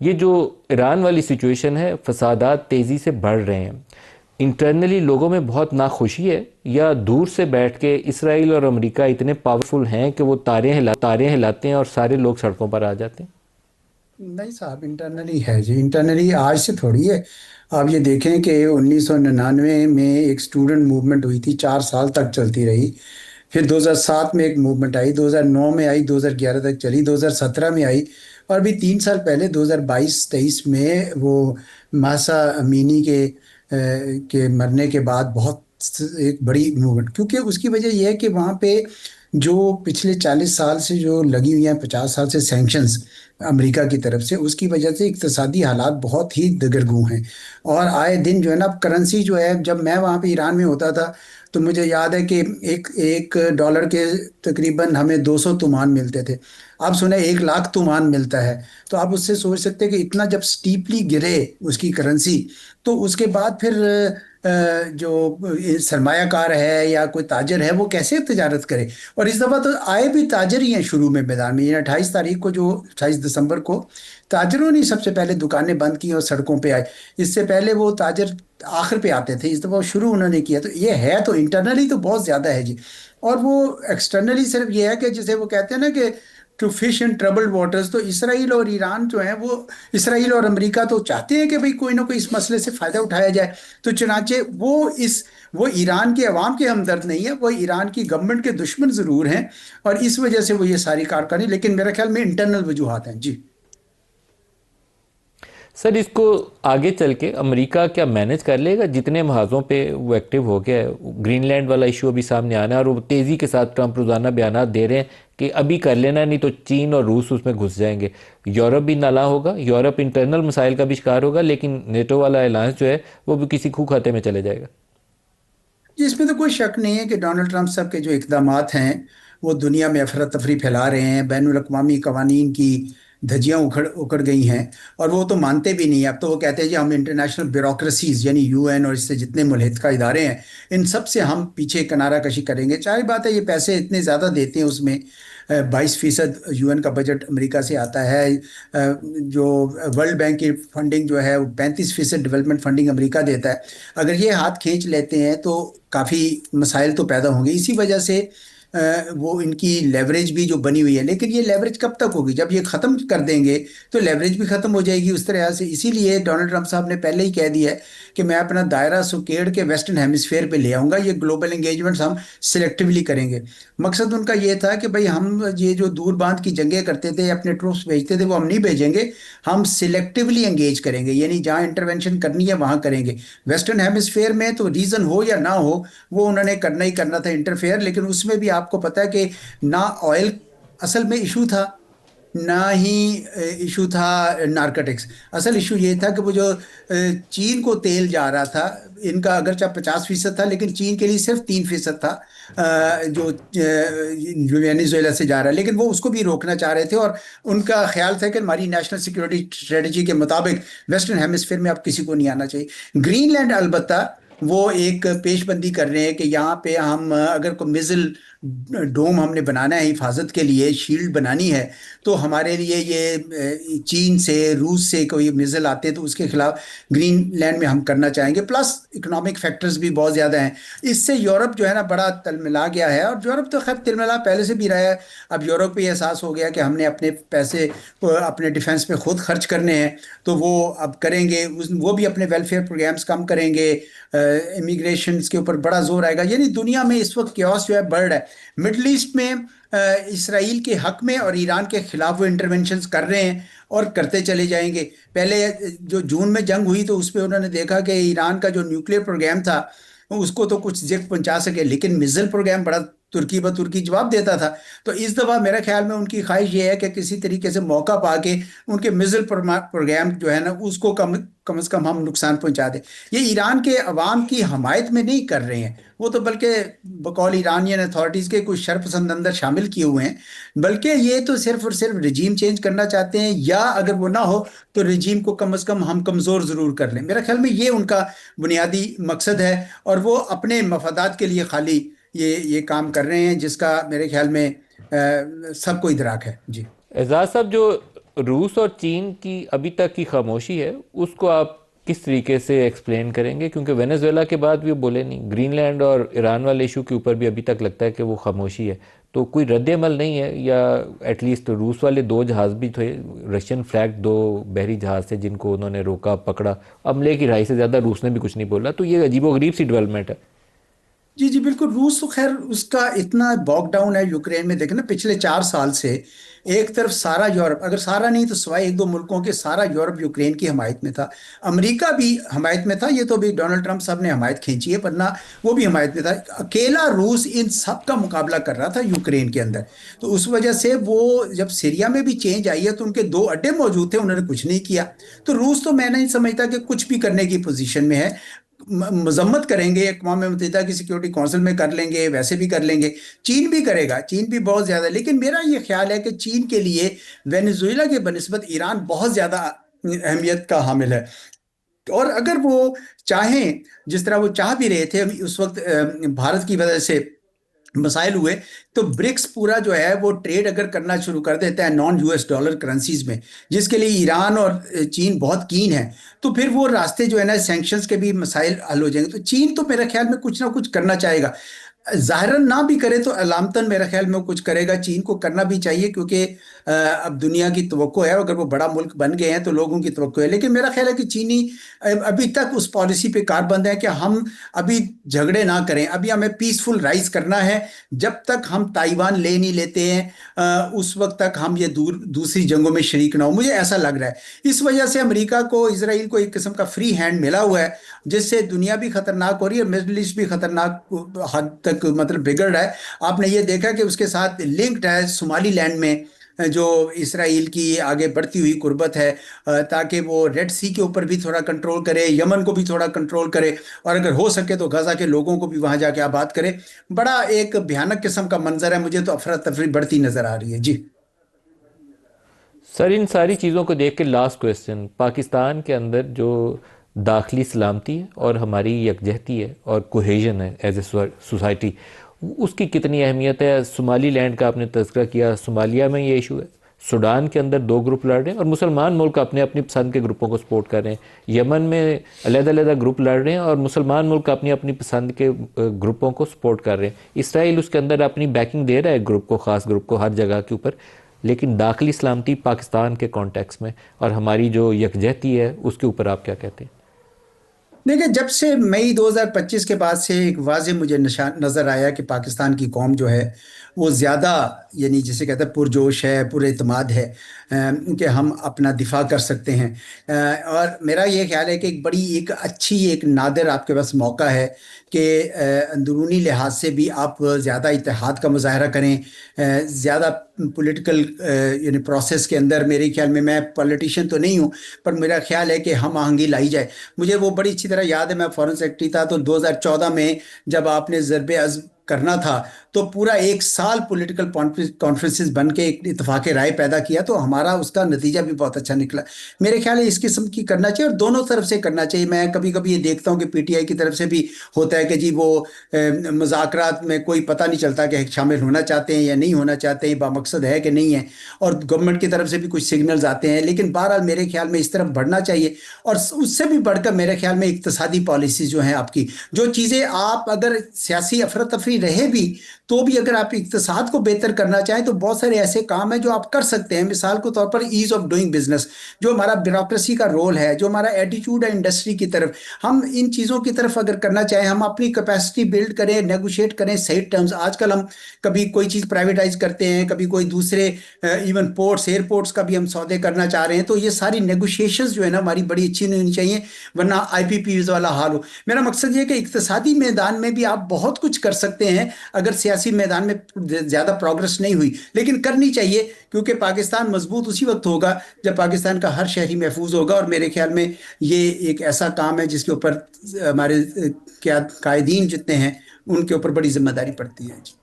یہ جو ایران والی سچویشن ہے، فسادات تیزی سے بڑھ رہے ہیں، انٹرنلی لوگوں میں بہت ناخوشی ہے، یا دور سے بیٹھ کے اسرائیل اور امریکہ اتنے پاورفل ہیں کہ وہ تاریں ہلاتے ہیں اور سارے لوگ سڑکوں پر آ جاتے ہیں؟ نہیں صاحب، انٹرنلی ہے جی، انٹرنلی آج سے تھوڑی ہے۔ آپ یہ دیکھیں کہ 1999 میں ایک اسٹوڈنٹ موومنٹ ہوئی تھی، 4 سال تک چلتی رہی۔ پھر 2007 میں ایک موومنٹ آئی، 2009 میں آئی، 2011 تک چلی، 2017 میں آئی، اور ابھی 3 سال پہلے 2022-23 میں وہ ماسا امینی کے مرنے کے بعد بہت ایک بڑی موومنٹ، کیونکہ اس کی وجہ یہ ہے کہ وہاں پہ جو پچھلے 40 سال سے جو لگی ہوئی ہیں، 50 سال سے سینکشنز امریکہ کی طرف سے، اس کی وجہ سے اقتصادی حالات بہت ہی دگرگوں ہیں۔ اور آئے دن جو ہے نا، کرنسی جو ہے، جب میں وہاں پہ ایران میں ہوتا تھا تو مجھے یاد ہے کہ ایک ایک ڈالر کے تقریباً ہمیں 200 تومان ملتے تھے۔ آپ سنیں 1 لاکھ تومان ملتا ہے، تو آپ اس سے سوچ سکتے ہیں کہ اتنا جب سٹیپلی گرے اس کی کرنسی، تو اس کے بعد پھر جو سرمایہ کار ہے یا کوئی تاجر ہے وہ کیسے تجارت کرے؟ اور اس دفعہ تو آئے بھی تاجر ہی ہیں شروع میں میدان میں، یعنی 28 تاریخ کو، جو 28 دسمبر کو تاجروں نے سب سے پہلے دکانیں بند کی اور سڑکوں پہ آئے۔ اس سے پہلے وہ تاجر آخر پہ آتے تھے، اس دفعہ وہ شروع انہوں نے کیا۔ تو یہ ہے تو انٹرنلی تو بہت زیادہ ہے جی، اور وہ ایکسٹرنلی صرف یہ ہے کہ جسے وہ کہتے ہیں نا کہ to fish in troubled waters, تو اسرائیل اور ایران جو ہیں وہ، اسرائیل اور امریکہ تو چاہتے ہیں کہ بھئی کوئی نہ کوئی اس مسئلے سے فائدہ اٹھایا جائے، تو چنانچہ وہ ایران کے عوام کے ہمدرد نہیں ہے، وہ ایران کی گورنمنٹ کے دشمن ضرور ہیں، اور اس وجہ سے وہ یہ ساری کارکردگی، لیکن میرے خیال میں انٹرنل وجوہات ہیں جی۔ سر، اس کو آگے چل کے امریکہ کیا مینج کر لے گا؟ جتنے محاذوں پہ وہ ایکٹیو ہو گیا ہے، گرین لینڈ والا ایشو ابھی سامنے آنا ہے، اور وہ تیزی کے ساتھ ٹرمپ روزانہ بیانات دے رہے ہیں کہ ابھی کر لینا، نہیں تو چین اور روس اس میں گھس جائیں گے۔ یورپ بھی نالاں ہوگا، یورپ انٹرنل مسائل کا بھی شکار ہوگا، لیکن نیٹو والا الائنس جو ہے وہ بھی کسی کھو کھاتے میں چلے جائے گا۔ جی، اس میں تو کوئی شک نہیں ہے کہ ڈونلڈ ٹرمپ صاحب کے جو اقدامات ہیں وہ دنیا میں افراتفری پھیلا رہے ہیں، بین الاقوامی قوانین کی دھجیاں اکڑ گئی ہیں، اور وہ تو مانتے بھی نہیں ہیں۔ اب تو وہ کہتے ہیں جی ہم انٹرنیشنل بیوروکریسیز یعنی یو این اور اس سے جتنے ملحقہ ادارے ہیں، ان سب سے ہم پیچھے کنارہ کشی کریں گے۔ ظاہر بات ہے، یہ پیسے اتنے زیادہ دیتے ہیں اس میں، 22% یو این کا بجٹ امریکہ سے آتا ہے، جو ورلڈ بینک کی فنڈنگ جو ہے وہ 35% ڈیولپمنٹ فنڈنگ امریکہ دیتا ہے۔ اگر یہ ہاتھ کھینچ لیتے ہیں تو کافی مسائل تو پیدا ہوں گے۔ اسی وجہ سے وہ ان کی لیوریج بھی جو بنی ہوئی ہے، لیکن یہ لیوریج کب تک ہوگی؟ جب یہ ختم کر دیں گے تو لیوریج بھی ختم ہو جائے گی اس طرح سے۔ اسی لیے ڈونلڈ ٹرمپ صاحب نے پہلے ہی کہہ دیا ہے کہ میں اپنا دائرہ سکیڑ کے ویسٹرن ہیمسفیئر پہ لے آؤں گا، یہ گلوبل انگیجمنٹس ہم سلیکٹیولی کریں گے۔ مقصد ان کا یہ تھا کہ بھئی ہم یہ جو دور باندھ کی جنگیں کرتے تھے، اپنے ٹروپس بھیجتے تھے، وہ ہم نہیں بھیجیں گے، ہم سلیکٹیولی انگیج کریں گے، یعنی جہاں انٹرونشن کرنی ہے وہاں کریں گے۔ ویسٹرن ہیمسفیئر میں تو ریزن ہو یا نہ ہو، وہ انہوں نے کرنا ہی کرنا تھا انٹرفیئر، لیکن اس میں بھی آپ کو پتا ہے کہ نہ آئل اصل میں ایشو تھا، نہ ہی ایشو تھا نارکوٹکس۔ اصل ایشو یہ تھا کہ وہ جو چین کو تیل جا رہا تھا، ان کا اگرچہ 50% تھا، لیکن چین کے لیے صرف 3% تھا، جو وینیزویلا سے جا رہا ہے، لیکن وہ اس کو بھی روکنا چاہ رہے تھے، اور ان کا خیال تھا کہ ہماری نیشنل سیکورٹی اسٹریٹجی کے مطابق ویسٹرن ہیمسفیئر میں اب کسی کو نہیں آنا چاہیے۔ گرین لینڈ البتہ وہ ایک پیش بندی کر رہے ہیں کہ یہاں پہ ہم اگر کوئی میزل ڈوم ہم نے بنانا ہے، حفاظت کے لیے شیلڈ بنانی ہے، تو ہمارے لیے یہ چین سے، روس سے کوئی میزل آتے ہیں تو اس کے خلاف گرین لینڈ میں ہم کرنا چاہیں گے۔ پلس اکنامک فیکٹرز بھی بہت زیادہ ہیں۔ اس سے یورپ جو ہے نا بڑا تلملا گیا ہے، اور یورپ تو خیر تلملا پہلے سے بھی رہا ہے، اب یورپ کو یہ احساس ہو گیا کہ ہم نے اپنے پیسے اپنے ڈیفنس پہ خود خرچ کرنے ہیں، تو وہ اب کریں گے، وہ بھی اپنے ویلفیئر پروگرامز کم کریں گے، امیگریشنز کے اوپر بڑا زور آئے گا۔ یعنی دنیا میں اس وقت کیوس جو ہے بڑھ رہا ہے۔ مڈل ایسٹ میں اسرائیل کے حق میں اور ایران کے خلاف وہ انٹرونشنز کر رہے ہیں اور کرتے چلے جائیں گے۔ پہلے جو جون میں جنگ ہوئی تو اس پہ انہوں نے دیکھا کہ ایران کا جو نیوکلیر پروگرام تھا اس کو تو کچھ زیک پہنچا سکے، لیکن میزل پروگرام بڑا ترکی بترکی جواب دیتا تھا۔ تو اس دفعہ میرا خیال میں ان کی خواہش یہ ہے کہ کسی طریقے سے موقع پا کے ان کے میزل پروگرام جو ہے نا اس کو کم از کم ہم نقصان پہنچا دیں۔ یہ ایران کے عوام کی حمایت میں نہیں کر رہے ہیں وہ، تو بلکہ بقول ایرانین اتھارٹیز کے کچھ شرپسند اندر شامل کیے ہوئے ہیں، بلکہ یہ تو صرف اور صرف رجیم چینج کرنا چاہتے ہیں، یا اگر وہ نہ ہو تو رجیم کو کم از کم ہم کمزور ضرور کر لیں۔ میرا خیال میں یہ ان کا بنیادی مقصد ہے، اور وہ اپنے مفادات کے لیے خالی یہ کام کر رہے ہیں، جس کا میرے خیال میں سب کو ادراک ہے جی۔ اعزاز صاحب، جو रूस और चीन की अभी तक की खामोशी है, उसको आप किस तरीके से एक्सप्लेन करेंगे? क्योंकि वेनेजुएला के बाद भी वो बोले नहीं, ग्रीनलैंड और ईरान वाले इशू के ऊपर भी अभी तक लगता है कि वो खामोशी है। तो कोई रद्द अमल नहीं है? या एटलीस्ट रूस वाले दो जहाज़ भी थे, रशियन फ्लैग दो बहरी जहाज़ थे जिनको उन्होंने रोका पकड़ा, अमले की राय से ज़्यादा रूस ने भी कुछ नहीं बोला। तो ये अजीबोगरीब सी डेवलपमेंट है। जी जी बिल्कुल। रूस तो खैर उसका इतना बॉक डाउन है यूक्रेन में, देखे ना पिछले 4 साल से एक तरफ सारा यूरोप, अगर सारा नहीं तो सिवाय एक दो मुल्कों के, सारा यूरोप यूक्रेन की हमायत में था। अमेरिका भी हमायत में था, ये तो भी डोनाल्ड ट्रंप साहब ने हमायत खींची है, वरना वो भी हमायत में था। अकेला रूस इन सब का मुकाबला कर रहा था यूक्रेन के अंदर। तो उस वजह से वो जब सीरिया में भी चेंज आई है तो उनके दो अड्डे मौजूद थे, उन्होंने कुछ नहीं किया। तो रूस तो मैं नहीं समझता कि कुछ भी करने की पोजीशन में है। मजम्मत करेंगे, अक़वाम मुत्तहिदा की सिक्योरिटी काउंसिल में कर लेंगे, वैसे भी कर लेंगे। चीन भी करेगा, चीन भी बहुत ज्यादा। लेकिन मेरा ये ख्याल है कि चीन के लिए वेनेजुएला के बनिस्बत ईरान बहुत ज्यादा अहमियत का हामिल है। और अगर वो चाहें, जिस तरह वो चाह भी रहे थे अभी उस वक्त, भारत की वजह से मसाइल हुए, तो ब्रिक्स पूरा जो है वो ट्रेड अगर करना शुरू कर देता है नॉन यूएस डॉलर करेंसीज में, जिसके लिए ईरान और चीन बहुत कीन है, तो फिर वो रास्ते जो है ना सैंक्शंस के भी मसाइल हल हो जाएंगे। तो चीन तो मेरे ख्याल में कुछ ना कुछ करना चाहेगा। जाहिरन ना भी करे तो अलामतन मेरे ख्याल में वो कुछ करेगा। चीन को करना भी चाहिए, क्योंकि अब दुनिया की तवक्को है, अगर वो बड़ा मुल्क बन गए हैं तो लोगों की तवक्को है। लेकिन मेरा ख्याल है कि चीनी अभी तक उस पॉलिसी पे कारबंद है कि हम अभी झगड़े ना करें, अभी हमें पीसफुल राइज करना है। जब तक हम ताइवान ले नहीं लेते हैं उस वक्त तक हम ये दूसरी जंगों में शरीक ना हो, मुझे ऐसा लग रहा है। इस वजह से अमेरिका को, इसराइल को एक किस्म का फ्री हैंड मिला हुआ है, जिससे दुनिया भी खतरनाक हो रही है और मिडल ईस्ट भी खतरनाक हद तक मतलब बिगड़ रहा है। आपने ये देखा कि उसके साथ लिंक्ड है सोमाली लैंड में जो इसराइल की आगे बढ़ती हुई कुर्बत है, ताकि वो रेड सी के ऊपर भी थोड़ा कंट्रोल करे, यमन को भी थोड़ा कंट्रोल करे, और अगर हो सके तो गजा के लोगों को भी वहां जाके आबाद करे। बड़ा एक भयानक किस्म का मंजर है, मुझे तो अफरा तफरी बढ़ती नजर आ रही है जी। सर, इन सारी चीज़ों को देख के लास्ट क्वेश्चन, पाकिस्तान के अंदर जो दाखिली सलामती है और हमारी यकजहती है और कोहेजन है एज ए सोसाइटी, उसकी कितनी अहमियत है? सोमाली लैंड का आपने तज़किरा किया, सोमालिया में ये इशू है, सूडान के अंदर दो ग्रुप लड़ रहे हैं और मुसलमान मुल्क अपने अपनी पसंद के ग्रुपों को सपोर्ट कर रहे हैं। यमन में अलग-अलग ग्रुप लड़ रहे हैं और मुसलमान मुल्क अपनी अपनी पसंद के ग्रुपों को सपोर्ट कर रहे हैं। इसराइल उसके अंदर अपनी बैकिंग दे रहा है ग्रुप को, ख़ास ग्रुप को, हर जगह के ऊपर। लेकिन दाखिली सलामती पाकिस्तान के कॉन्टेक्स्ट में और हमारी जो यकजहती है उसके ऊपर आप क्या कहते हैं? देखिए, जब से मई 2025 के बाद से एक वाजे मुझे निशान नजर आया कि पाकिस्तान की कौम जो है वो ज़्यादा, यानी जिसे कहते हैं पुरजोश है, पुरएतमाद है, कि हम अपना दिफा कर सकते हैं। और मेरा ये ख्याल है कि एक बड़ी, एक अच्छी, एक नादिर आपके पास मौका है कि अंदरूनी लिहाज से भी आप ज़्यादा इत्तेहाद का मुजाहरा करें, ज़्यादा पॉलिटिकल यानी प्रोसेस के अंदर। मेरे ख्याल में, मैं पॉलिटिशियन तो नहीं हूँ, पर मेरा ख्याल है कि हम आहंगी लाई जाए। मुझे वो बड़ी अच्छी तरह याद है, मैं फॉरेन सेक्रेटरी था तो 2014 में जब आपने ज़रबे अज़्म करना था, तो पूरा एक साल पॉलिटिकल कॉन्फ्रेंसेस बन के एक इत्तेफाक राय पैदा किया, तो हमारा उसका नतीजा भी बहुत अच्छा निकला। मेरे ख्याल है इस किस्म की करना चाहिए और दोनों तरफ से करना चाहिए। मैं कभी कभी ये देखता हूँ कि पीटीआई की तरफ से भी होता है कि जी वो मुज़ाकरात में कोई पता नहीं चलता कि शामिल होना चाहते हैं या नहीं होना चाहते हैं, बामकसद है कि नहीं है, और गवर्नमेंट की तरफ से भी कुछ सिग्नल्स आते हैं। लेकिन बहरहाल मेरे ख्याल में इस तरफ बढ़ना चाहिए। और उससे भी बढ़कर मेरे ख्याल में इक्तसादी पॉलिसी जो है आपकी, जो चीज़ें आप अगर सियासी अफरा तफरी रहे भी तो भी अगर आप इक्तसाद को बेहतर करना चाहें तो बहुत सारे ऐसे काम हैं जो आप कर सकते हैं। मिसाल के तौर पर ईज ऑफ डूइंग बिजनेस, जो हमारा ब्यूरोक्रेसी का रोल है, जो हमारा एटीट्यूड है इंडस्ट्री की तरफ, हम इन चीज़ों की तरफ अगर करना चाहें, हम अपनी कैपेसिटी बिल्ड करें, नेगोशिएट करें सही टर्म्स। आजकल हम कभी कोई चीज़ प्राइवेटाइज करते हैं, कभी कोई दूसरे, इवन पोर्ट्स एयरपोर्ट्स का भी हम सौदे करना चाह रहे हैं, तो ये सारी नेगोशिएशंस जो है ना हमारी बड़ी अच्छी नहीं होनी चाहिए, वरना आईपीपीवी वाला हाल हो। मेरा मकसद ये है कि इक्तसादी मैदान में भी आप बहुत कुछ कर सकते हैं अगर सियासी मैदान में ज़्यादा प्रोग्रेस नहीं हुई, लेकिन करनी चाहिए, क्योंकि पाकिस्तान मजबूत उसी वक्त होगा जब पाकिस्तान का हर शहरी महफूज होगा। और मेरे ख्याल में ये एक ऐसा काम है जिसके ऊपर हमारे क्या कायदीन जितने हैं उनके ऊपर बड़ी जिम्मेदारी पड़ती है जी।